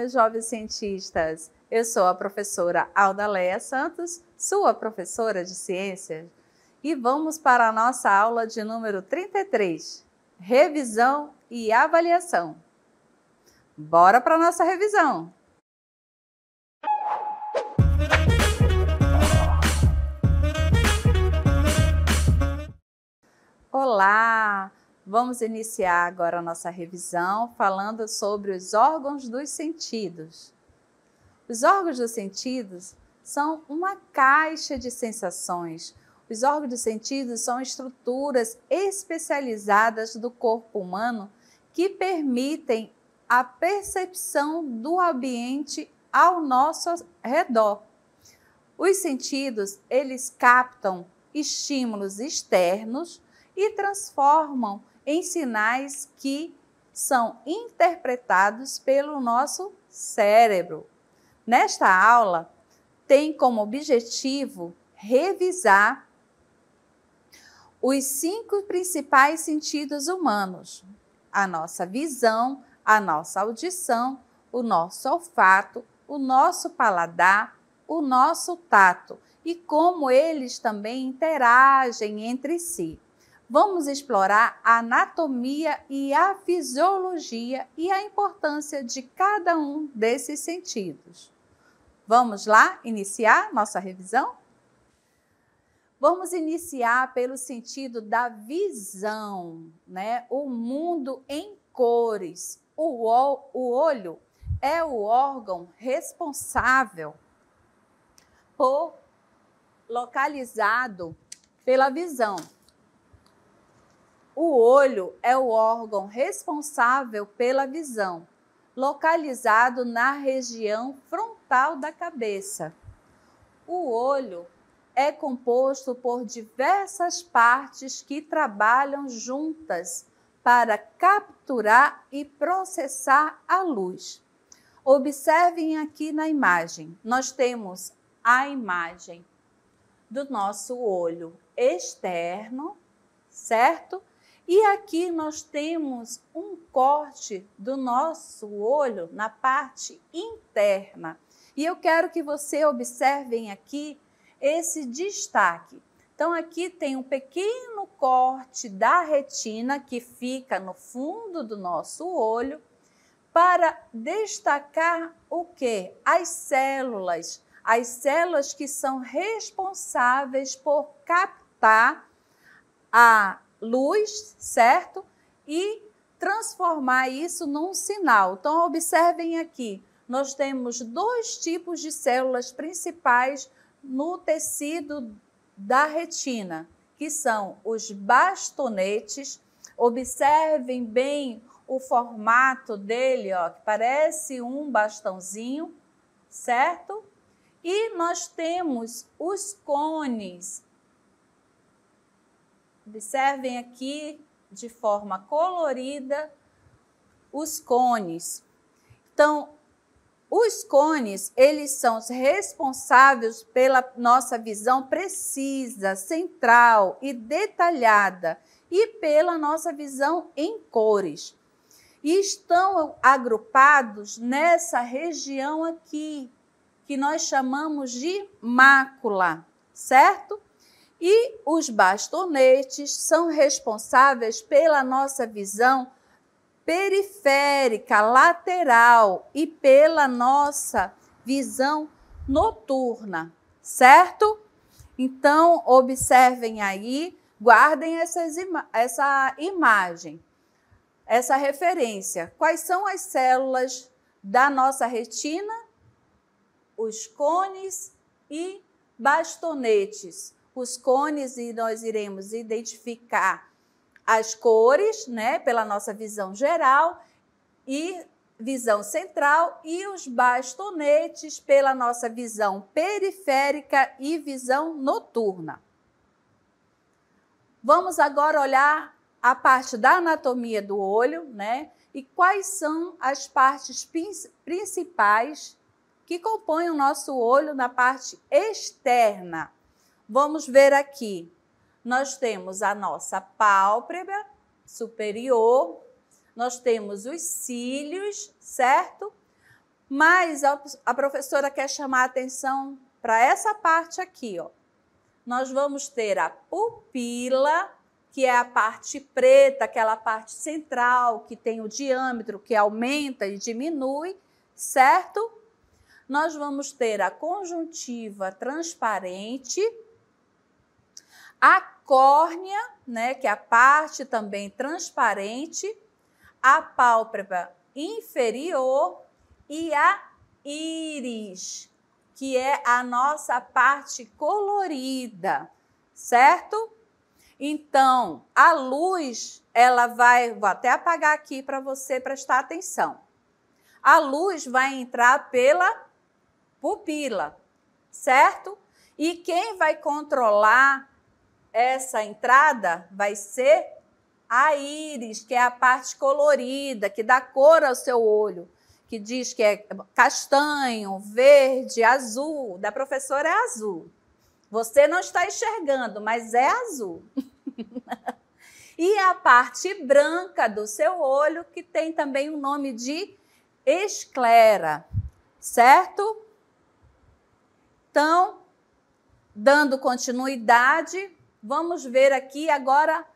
meus jovens cientistas! Eu sou a professora Aldaleia Santos, sua professora de ciências, e vamos para a nossa aula de número 33, revisão e avaliação. Bora para a nossa revisão! Olá! Vamos iniciar agora a nossa revisão falando sobre os órgãos dos sentidos. Os órgãos dos sentidos são uma caixa de sensações. Os órgãos dos sentidos são estruturas especializadas do corpo humano que permitem a percepção do ambiente ao nosso redor. Os sentidos, eles captam estímulos externos e transformam em sinais que são interpretados pelo nosso cérebro. Nesta aula, tem como objetivo revisar os 5 principais sentidos humanos: a nossa visão, a nossa audição, o nosso olfato, o nosso paladar, o nosso tato e como eles também interagem entre si. Vamos explorar a anatomia e a fisiologia e a importância de cada um desses sentidos. Vamos lá iniciar nossa revisão? Vamos iniciar pelo sentido da visão, né? O mundo em cores. O olho é o órgão responsável por localizado pela visão. O olho é o órgão responsável pela visão, localizado na região frontal da cabeça. O olho é composto por diversas partes que trabalham juntas para capturar e processar a luz. Observem aqui na imagem, nós temos a imagem do nosso olho externo, certo? E aqui nós temos um corte do nosso olho na parte interna. E eu quero que você observem aqui esse destaque. Então, aqui tem um pequeno corte da retina que fica no fundo do nosso olho para destacar o quê? As células que são responsáveis por captar a luz, certo? E transformar isso num sinal. Então, observem aqui, nós temos 2 tipos de células principais no tecido da retina, que são os bastonetes. Observem bem o formato dele, ó, que parece um bastãozinho, certo? E nós temos os cones. Observem aqui de forma colorida os cones. Então, os cones, eles são responsáveis pela nossa visão precisa, central e detalhada e pela nossa visão em cores. E estão agrupados nessa região aqui, que nós chamamos de mácula, certo? E os bastonetes são responsáveis pela nossa visão periférica, lateral e pela nossa visão noturna, certo? Então, observem aí, guardem essa imagem, essa referência. Quais são as células da nossa retina? Os cones e bastonetes. Os cones, e nós iremos identificar as cores, né, pela nossa visão geral e visão central, e os bastonetes pela nossa visão periférica e visão noturna. Vamos agora olhar a parte da anatomia do olho, né, e quais são as partes principais que compõem o nosso olho na parte externa. Vamos ver aqui. Nós temos a nossa pálpebra superior, nós temos os cílios, certo? Mas a professora quer chamar a atenção para essa parte aqui, ó. Nós vamos ter a pupila, que é a parte preta, aquela parte central, que tem o diâmetro que aumenta e diminui, certo? Nós vamos ter a conjuntiva transparente, a córnea, né, que é a parte também transparente, a pálpebra inferior e a íris, que é a nossa parte colorida, certo? Então, a luz, ela vai, vou até apagar aqui para você prestar atenção. A luz vai entrar pela pupila, certo? E quem vai controlar essa entrada vai ser a íris, que é a parte colorida, que dá cor ao seu olho, que diz que é castanho, verde, azul. Da professora é azul. Você não está enxergando, mas é azul. E a parte branca do seu olho, que tem também o nome de esclera, certo? Então, dando continuidade, vamos ver aqui agora,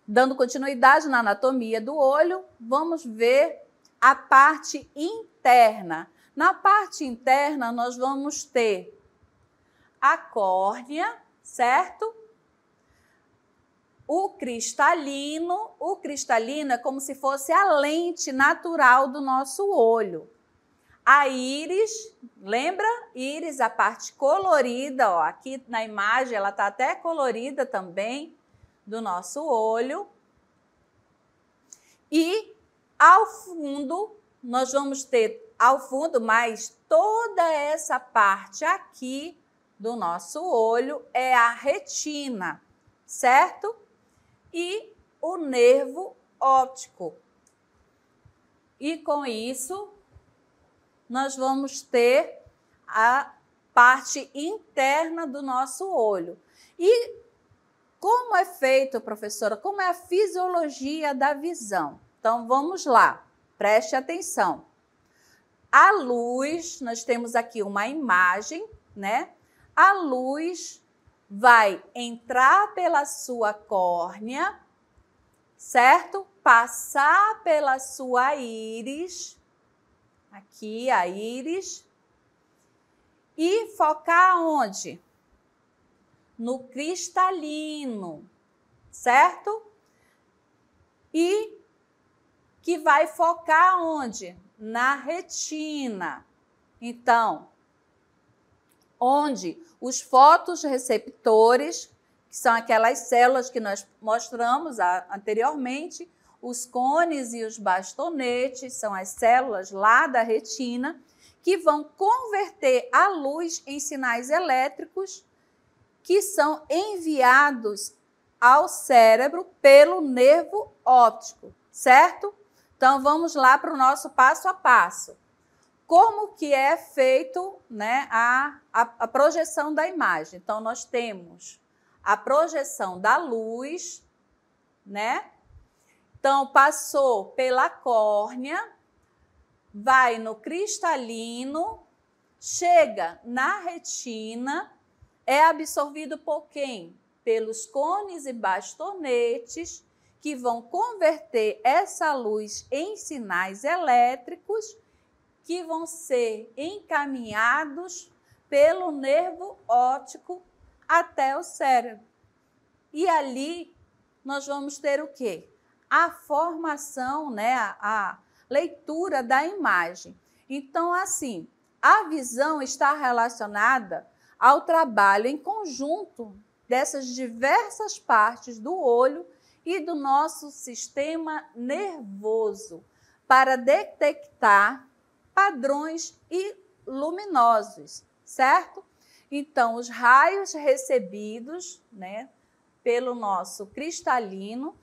dando continuidade na anatomia do olho, vamos ver a parte interna. Na parte interna, nós vamos ter a córnea, certo? O cristalino é como se fosse a lente natural do nosso olho. A íris, lembra? Íris, a parte colorida, ó, aqui na imagem ela está até colorida também, do nosso olho. E ao fundo, nós vamos ter ao fundo, mas toda essa parte aqui do nosso olho é a retina, certo? E o nervo óptico. E com isso, nós vamos ter a parte interna do nosso olho. E como é feito, professora? Como é a fisiologia da visão? Então, vamos lá, preste atenção. A luz, nós temos aqui uma imagem, né? A luz vai entrar pela sua córnea, certo? Passar pela sua íris, aqui a íris, e focar onde? No cristalino, certo? E que vai focar onde? Na retina. Então, onde os fotorreceptores, que são aquelas células que nós mostramos anteriormente, os cones e os bastonetes, são as células lá da retina, que vão converter a luz em sinais elétricos que são enviados ao cérebro pelo nervo óptico, certo? Então, vamos lá para o nosso passo a passo. Como que é feito, né, a projeção da imagem? Então, nós temos a projeção da luz, né? Então, passou pela córnea, vai no cristalino, chega na retina, é absorvido por quem? Pelos cones e bastonetes, que vão converter essa luz em sinais elétricos, que vão ser encaminhados pelo nervo óptico até o cérebro. E ali nós vamos ter o quê? A formação, né, a leitura da imagem. Então, assim, a visão está relacionada ao trabalho em conjunto dessas diversas partes do olho e do nosso sistema nervoso para detectar padrões luminosos, certo? Então, os raios recebidos, né, pelo nosso cristalino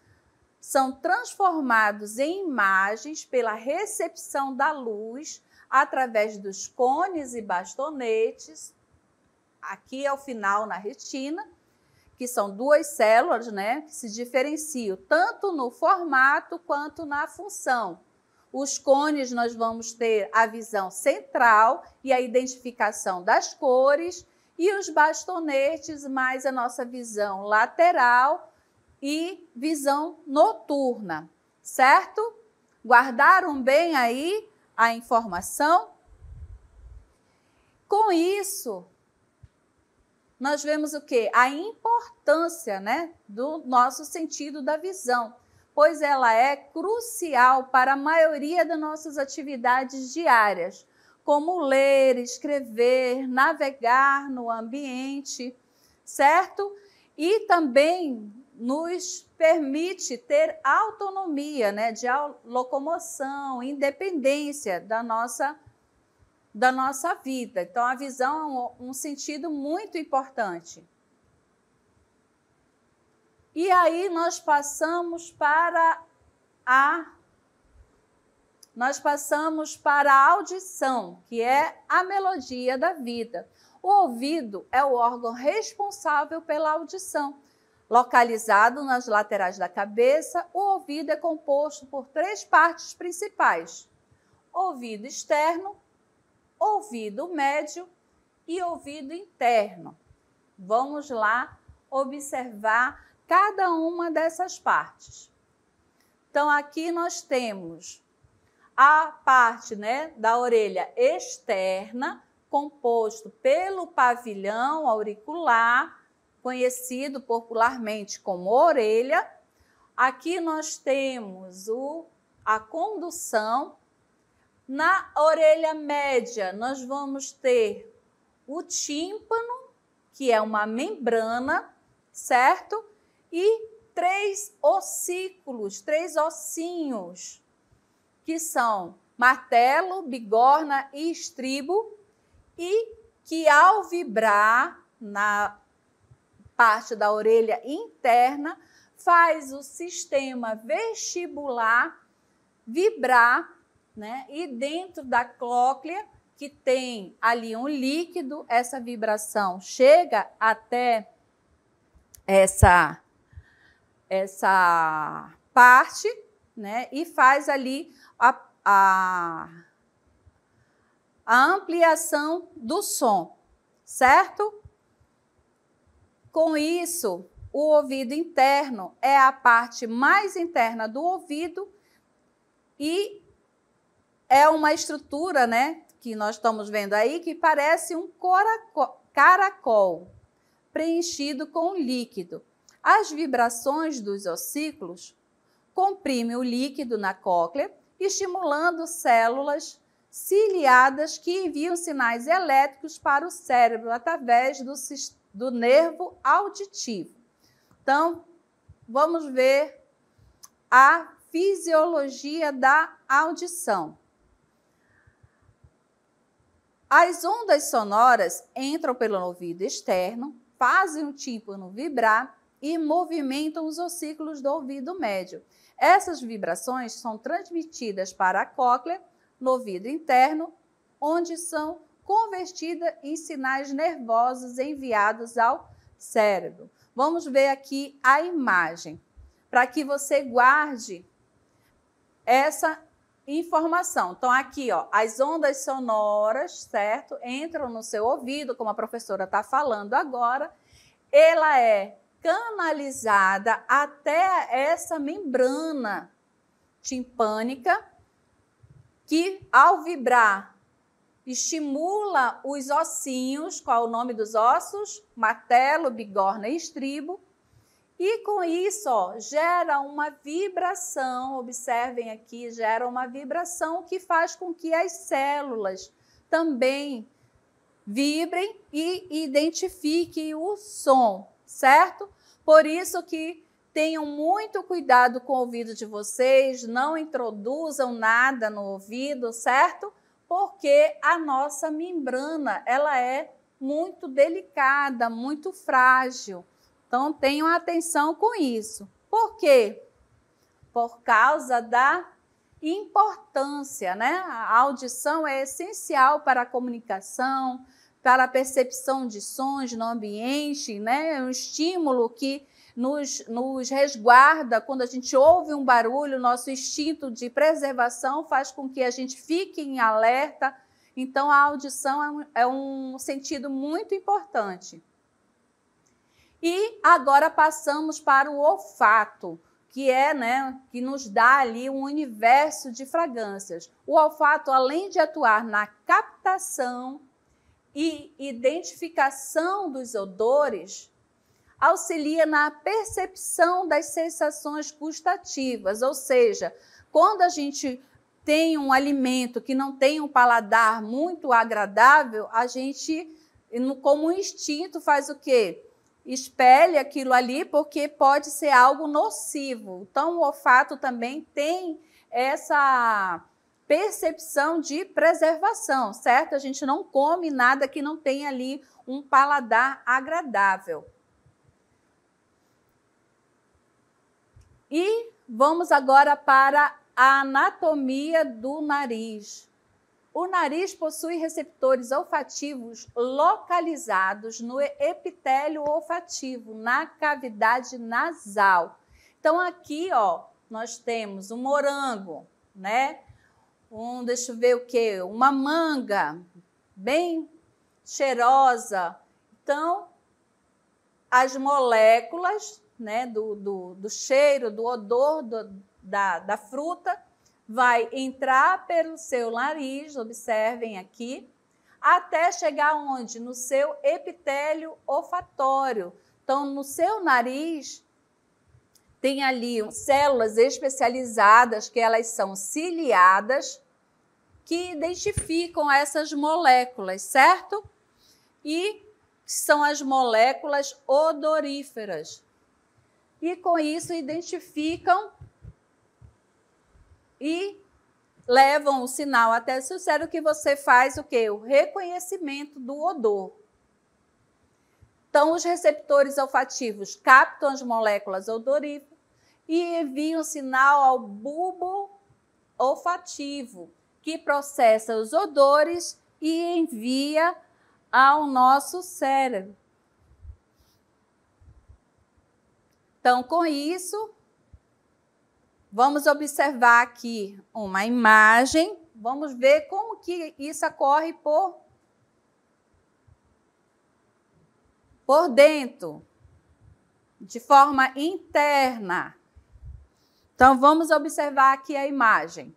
são transformados em imagens pela recepção da luz através dos cones e bastonetes, aqui ao final na retina, que são duas células, né, que se diferenciam tanto no formato quanto na função. Os cones, nós vamos ter a visão central e a identificação das cores, e os bastonetes, mais a nossa visão lateral e visão noturna, certo? Guardaram bem aí a informação? Com isso, nós vemos o quê? A importância, né, do nosso sentido da visão, pois ela é crucial para a maioria das nossas atividades diárias, como ler, escrever, navegar no ambiente, certo? E também nos permite ter autonomia, né, de locomoção, independência da nossa vida. Então, a visão é um sentido muito importante. E aí nós passamos para a audição, que é a melodia da vida. O ouvido é o órgão responsável pela audição. Localizado nas laterais da cabeça, o ouvido é composto por 3 partes principais: ouvido externo, ouvido médio e ouvido interno. Vamos lá observar cada uma dessas partes. Então, aqui nós temos a parte, né, da orelha externa, composto pelo pavilhão auricular, conhecido popularmente como orelha. Aqui nós temos a condução. Na orelha média, nós vamos ter o tímpano, que é uma membrana, certo? E 3 ossículos, 3 ossinhos, que são martelo, bigorna e estribo, e que ao vibrar na parte da orelha interna, faz o sistema vestibular vibrar, né? E dentro da cóclea, que tem ali um líquido, essa vibração chega até essa parte, né? E faz ali a ampliação do som, certo? Com isso, o ouvido interno é a parte mais interna do ouvido e é uma estrutura, né, que nós estamos vendo aí, que parece um caracol preenchido com líquido. As vibrações dos ossículos comprimem o líquido na cóclea, estimulando células ciliadas que enviam sinais elétricos para o cérebro através do nervo auditivo. Então, vamos ver a fisiologia da audição. As ondas sonoras entram pelo ouvido externo, fazem o tímpano vibrar e movimentam os ossículos do ouvido médio. Essas vibrações são transmitidas para a cóclea, no ouvido interno, onde são convertidas em sinais nervosos enviados ao cérebro. Vamos ver aqui a imagem, para que você guarde essa informação. Então, aqui, ó, as ondas sonoras, certo? Entram no seu ouvido, como a professora está falando agora. Ela é canalizada até essa membrana timpânica, que, ao vibrar, estimula os ossinhos. Qual é o nome dos ossos? Martelo, bigorna e estribo. E com isso, ó, gera uma vibração, observem aqui, gera uma vibração que faz com que as células também vibrem e identifiquem o som, certo? Por isso que tenham muito cuidado com o ouvido de vocês, não introduzam nada no ouvido, certo? Porque a nossa membrana, ela é muito delicada, muito frágil. Então, tenham atenção com isso. Por quê? Por causa da importância, né? A audição é essencial para a comunicação, para a percepção de sons no ambiente, né? É um estímulo que nos resguarda. Quando a gente ouve um barulho, nosso instinto de preservação faz com que a gente fique em alerta. Então, a audição é um sentido muito importante. E agora passamos para o olfato, que que nos dá ali um universo de fragrâncias. O olfato, além de atuar na captação e identificação dos odores, auxilia na percepção das sensações gustativas, ou seja, quando a gente tem um alimento que não tem um paladar muito agradável, a gente, como instinto, faz o quê? Espelha aquilo ali, porque pode ser algo nocivo. Então, o olfato também tem essa percepção de preservação, certo? A gente não come nada que não tenha ali um paladar agradável. E vamos agora para a anatomia do nariz. O nariz possui receptores olfativos localizados no epitélio olfativo, na cavidade nasal. Então, aqui, ó, nós temos um morango, né? Deixa eu ver o quê? Uma manga, bem cheirosa. Então, as moléculas, né, do cheiro, do odor da fruta, vai entrar pelo seu nariz, observem aqui, até chegar onde? No seu epitélio olfatório. Então, no seu nariz, tem ali células especializadas, que elas são ciliadas, que identificam essas moléculas, certo? E são as moléculas odoríferas. E com isso identificam e levam o sinal até o seu cérebro, que você faz o quê? O reconhecimento do odor. Então, os receptores olfativos captam as moléculas odoríferas e enviam sinal ao bulbo olfativo, que processa os odores e envia ao nosso cérebro. Então, com isso, vamos observar aqui uma imagem. Vamos ver como que isso ocorre por dentro, de forma interna. Então, vamos observar aqui a imagem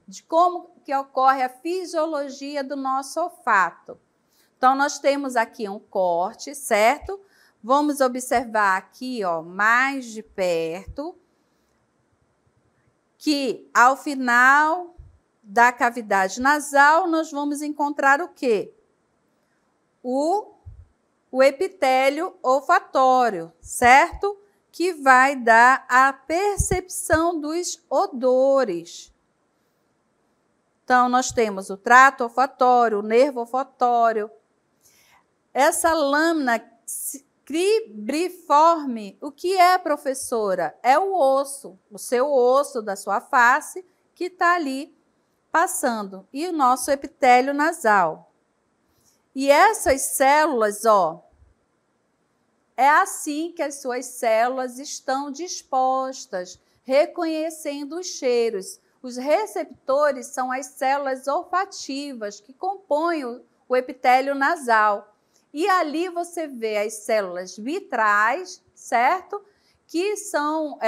de como que ocorre a fisiologia do nosso olfato. Então, nós temos aqui um corte, certo? Vamos observar aqui, ó, mais de perto, que ao final da cavidade nasal, nós vamos encontrar o quê? O epitélio olfatório, certo? Que vai dar a percepção dos odores. Então, nós temos o trato olfatório, o nervo olfatório. Essa lâmina cribriforme, o que é, professora? É o osso, o seu osso da sua face, que está ali passando. E o nosso epitélio nasal. E essas células, ó, é assim que as suas células estão dispostas, reconhecendo os cheiros. Os receptores são as células olfativas que compõem o epitélio nasal. E ali você vê as células vitrais, certo? Que são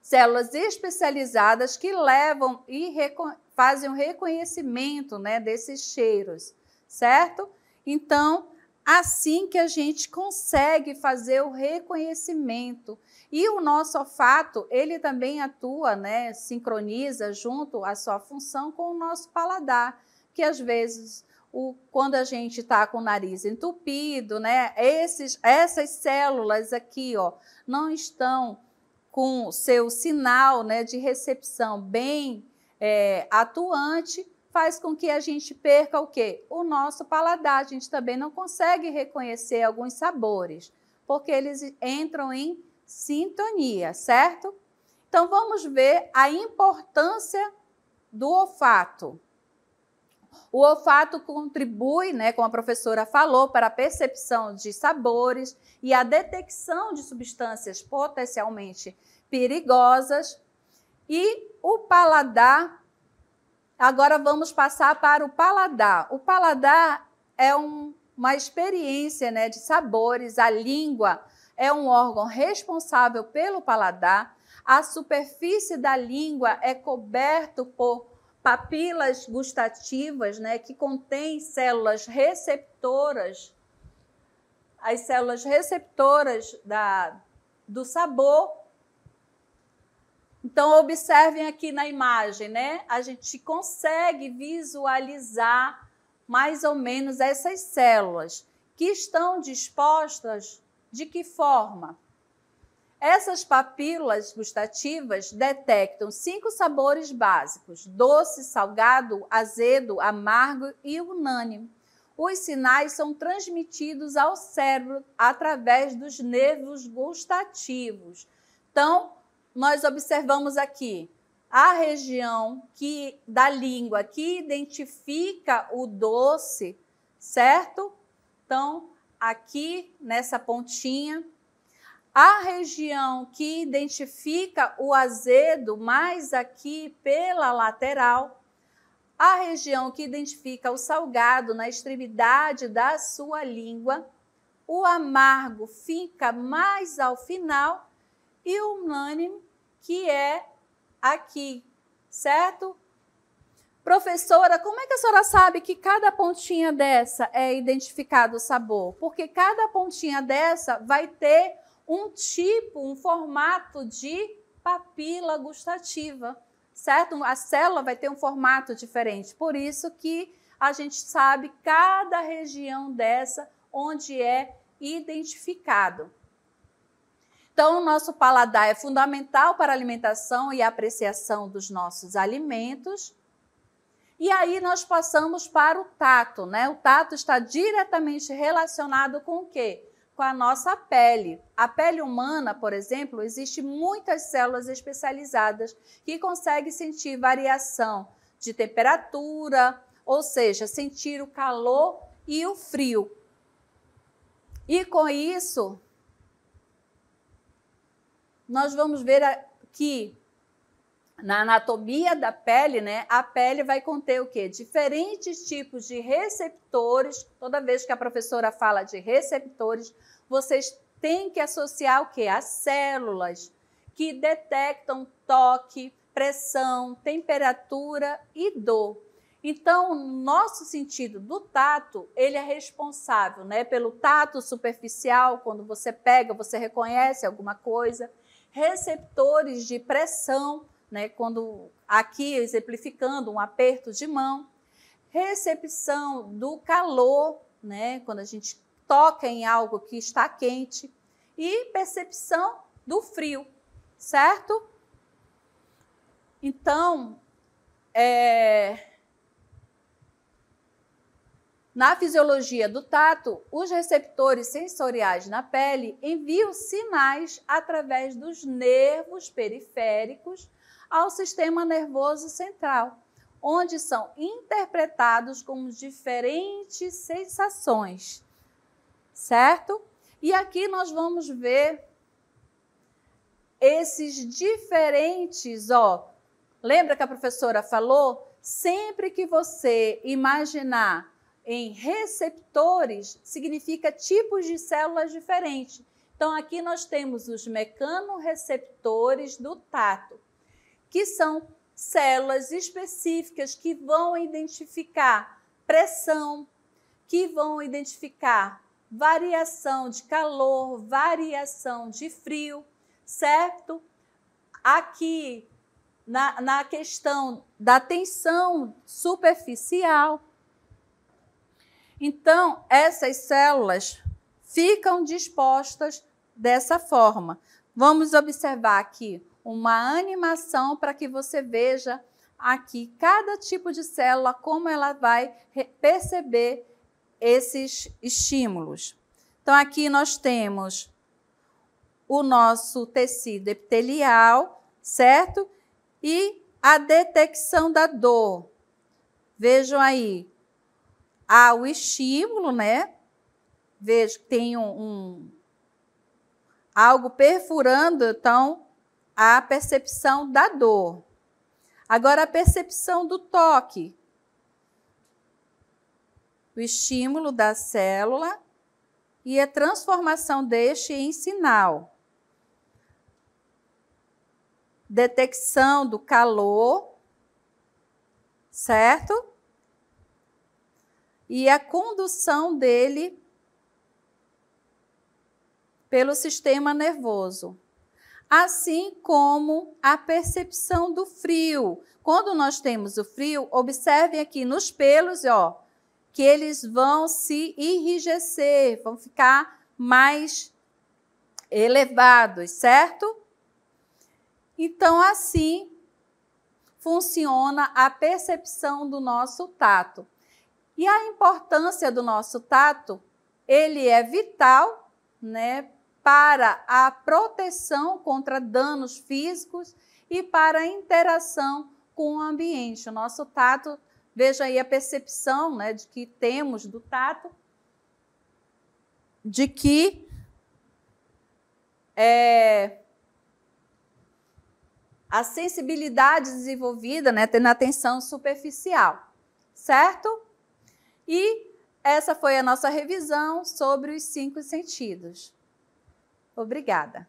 células especializadas que levam e fazem o reconhecimento, né, desses cheiros, certo? Então, assim que a gente consegue fazer o reconhecimento. E o nosso olfato, ele também atua, né, sincroniza junto a sua função com o nosso paladar, que às vezes, quando a gente está com o nariz entupido, né, essas células aqui, ó, não estão com o seu sinal, né, de recepção bem atuante, faz com que a gente perca o quê? O nosso paladar. A gente também não consegue reconhecer alguns sabores, porque eles entram em sintonia, certo? Então, vamos ver a importância do olfato. O olfato contribui, né, como a professora falou, para a percepção de sabores e a detecção de substâncias potencialmente perigosas. E o paladar, agora vamos passar para o paladar. O paladar é uma experiência, né, de sabores. A língua é um órgão responsável pelo paladar. A superfície da língua é coberta por papilas gustativas, né, que contêm células receptoras, as células receptoras do sabor. Então, observem aqui na imagem, né? A gente consegue visualizar mais ou menos essas células que estão dispostas de que forma? Essas papilas gustativas detectam 5 sabores básicos: doce, salgado, azedo, amargo e unânime. Os sinais são transmitidos ao cérebro através dos nervos gustativos. Então, nós observamos aqui a região da língua que identifica o doce, certo? Então, aqui nessa pontinha, a região que identifica o azedo, mais aqui pela lateral. A região que identifica o salgado na extremidade da sua língua. O amargo fica mais ao final. E o unânime, que é aqui, certo? Professora, como é que a senhora sabe que cada pontinha dessa é identificado o sabor? Porque cada pontinha dessa vai ter um tipo, um formato de papila gustativa, certo? A célula vai ter um formato diferente. Por isso que a gente sabe cada região dessa onde é identificado. Então, o nosso paladar é fundamental para a alimentação e a apreciação dos nossos alimentos. E aí nós passamos para o tato, né? O tato está diretamente relacionado com o quê? Com a nossa pele. A pele humana, por exemplo, existe muitas células especializadas que conseguem sentir variação de temperatura, ou seja, sentir o calor e o frio. E com isso, nós vamos ver aqui na anatomia da pele, né? A pele vai conter o quê? Diferentes tipos de receptores. Toda vez que a professora fala de receptores, vocês têm que associar o quê? As células que detectam toque, pressão, temperatura e dor. Então, o nosso sentido do tato, ele é responsável, né, pelo tato superficial, quando você pega, você reconhece alguma coisa. Receptores de pressão, né, quando aqui exemplificando um aperto de mão. Recepção do calor, né, quando a gente toca em algo que está quente. E percepção do frio, certo? Então, na fisiologia do tato, os receptores sensoriais na pele enviam sinais através dos nervos periféricos ao sistema nervoso central, onde são interpretados como diferentes sensações, certo? E aqui nós vamos ver esses diferentes, lembra que a professora falou? Sempre que você imaginar em receptores, significa tipos de células diferentes. Então, aqui nós temos os mecanorreceptores do tato, que são células específicas que vão identificar pressão, que vão identificar variação de calor, variação de frio, certo? Aqui, na questão da tensão superficial. Então, essas células ficam dispostas dessa forma. Vamos observar aqui uma animação para que você veja aqui cada tipo de célula, como ela vai perceber esses estímulos. Então, aqui nós temos o nosso tecido epitelial, certo? E a detecção da dor. Vejam aí, há o estímulo, né? Vejo que tem algo perfurando, então, a percepção da dor. Agora, a percepção do toque. O estímulo da célula e a transformação deste em sinal. Detecção do calor, certo? E a condução dele pelo sistema nervoso. Assim como a percepção do frio. Quando nós temos o frio, observem aqui nos pelos, ó, que eles vão se enrijecer, vão ficar mais elevados, certo? Então, assim funciona a percepção do nosso tato. E a importância do nosso tato, ele é vital, né, para a proteção contra danos físicos e para a interação com o ambiente. O nosso tato, veja aí a percepção, né, de que temos do tato, de que a sensibilidade desenvolvida, né, na atenção superficial, certo? E essa foi a nossa revisão sobre os 5 sentidos. Obrigada.